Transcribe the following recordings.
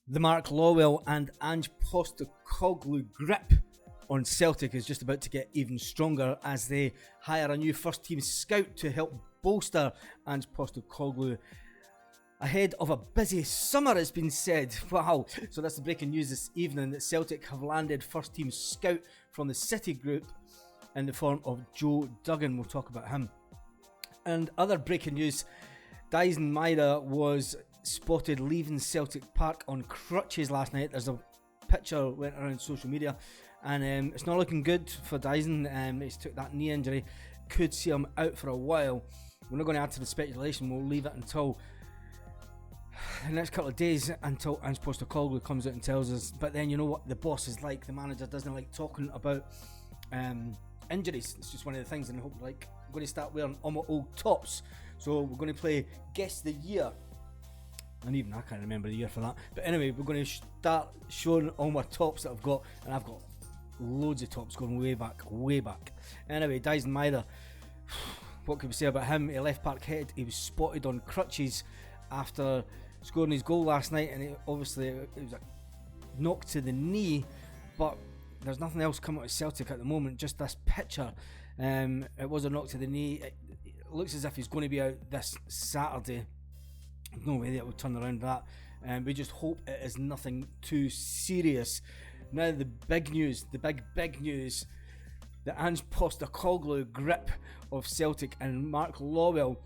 The Mark Lawwell and Ange Postecoglou grip on Celtic is just about to get even stronger as they hire a new first team scout to help bolster Ange Postecoglou ahead of a busy summer, it's been said. Wow. So that's the breaking news this evening, that Celtic have landed first team scout from the City group in the form of Joe Duggan. We'll talk about him. And other breaking news, Dyson Maeda was spotted leaving Celtic Park on crutches last night. There's a picture went around social media, and it's not looking good for Dyson. He's took that knee injury, could see him out for a while. We're not going to add to the speculation. We'll leave it until the next couple of days, until Ange Postecoglou comes out and tells us. But then you know what the boss is like. The manager doesn't like talking about injuries. It's just one of the things, and I hope, like, I'm going to start wearing all my old tops. So we're going to play Guess the Year. And even I can't remember the year for that. But anyway, we're going to start showing all my tops that I've got. And I've got loads of tops going way back, way back. Anyway, Dyson Maeda, what can we say about him? He left Parkhead. He was spotted on crutches after scoring his goal last night. And it was a knock to the knee. But there's nothing else coming out of Celtic at the moment. Just this picture. It was a knock to the knee. It looks as if he's going to be out this Saturday. No way that will turn around that. We just hope it is nothing too serious. Now the big news, the big news, the Ange Postecoglou grip of Celtic and Mark Lawwell.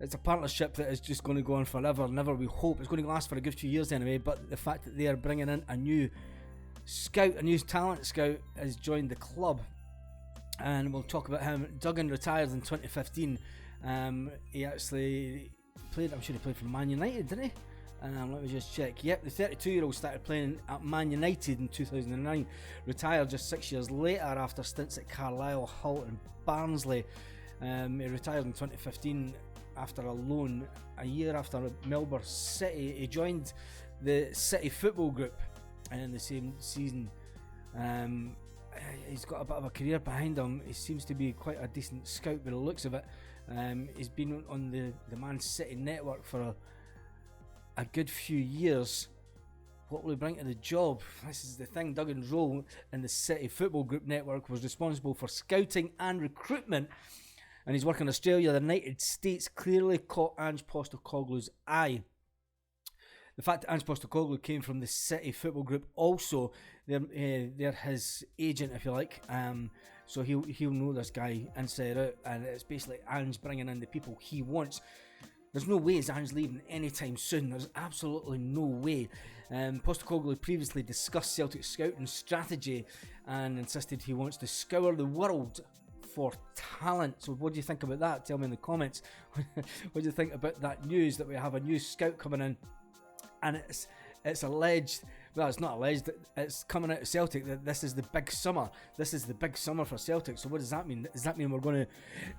It's a partnership that is just going to go on forever and ever. We hope it's going to last for a good few years anyway. But the fact that they are bringing in a new scout, a new talent scout, has joined the club, and we'll talk about him. Duggan retired in 2015. He actually played, I'm sure he played for Man United, didn't he? Let me just check. Yep, the 32-year-old started playing at Man United in 2009, retired just 6 years later after stints at Carlisle, Hull and Barnsley. He retired in 2015 after a loan. A year after Melbourne City, he joined the City football group, and in the same season, he's got a bit of a career behind him. He seems to be quite a decent scout by the looks of it. He's been on the Man City network for a good few years. What will he bring to the job? This is the thing. Duggan's role in the City Football Group network was responsible for scouting and recruitment, and his work in Australia, the United States, clearly caught Ange Postecoglou's eye. The fact that Ange Postecoglou came from the City Football Group also, they're his agent, if you like. So he'll know this guy inside out, and it's basically Ange bringing in the people he wants. There's no way Ange leaving anytime soon. There's absolutely no way. Postecoglou previously discussed Celtic's scouting strategy and insisted he wants to scour the world for talent. So what do you think about that? Tell me in the comments. What do you think about that news that we have a new scout coming in? And it's alleged, well, it's not alleged, it's coming out of Celtic that this is the big summer. This is the big summer for Celtic. So what does that mean? Does that mean we're going to,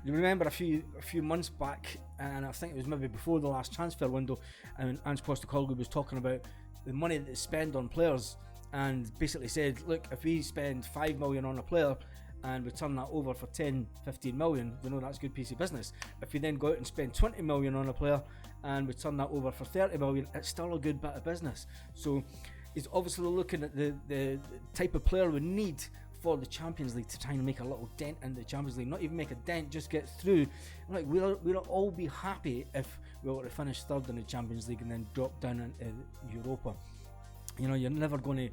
you remember a few months back, and I think it was maybe before the last transfer window, and Ange Postecoglou was talking about the money that they spend on players, and basically said, look, if we spend 5 million on a player and we turn that over for 10, 15 million, you know, that's a good piece of business. If we then go out and spend 20 million on a player and we turn that over for 30 million, it's still a good bit of business. So he's obviously looking at the type of player we need for the Champions League to try and make a little dent in the Champions League. Not even make a dent, just get through. Like, we'll all be happy if we were to finish third in the Champions League and then drop down into Europa. You know, we're never going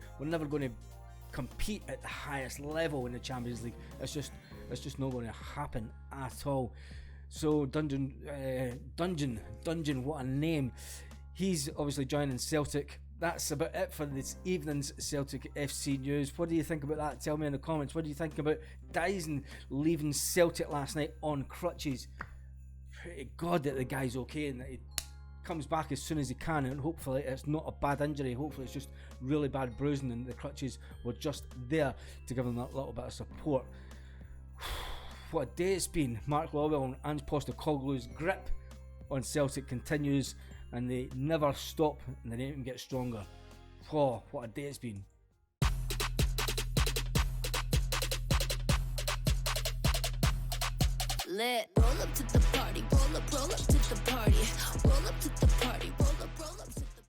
to compete at the highest level in the Champions League. It's just not going to happen at all. So Dungeon, what a name. He's obviously joining Celtic. That's about it for this evening's Celtic FC news. What do you think about that? Tell me in the comments. What do you think about Dyson leaving Celtic last night on crutches? Pray God that the guy's okay and that he comes back as soon as he can, and hopefully it's not a bad injury. Hopefully it's just really bad bruising and the crutches were just there to give him that little bit of support. What a day it's been. Mark Lawwell and Ange Postecoglou's grip on Celtic continues, and they never stop and they don't even get stronger. Oh, what a day it's been. Lit. Roll up to the party, roll up to the party, roll up to the party, roll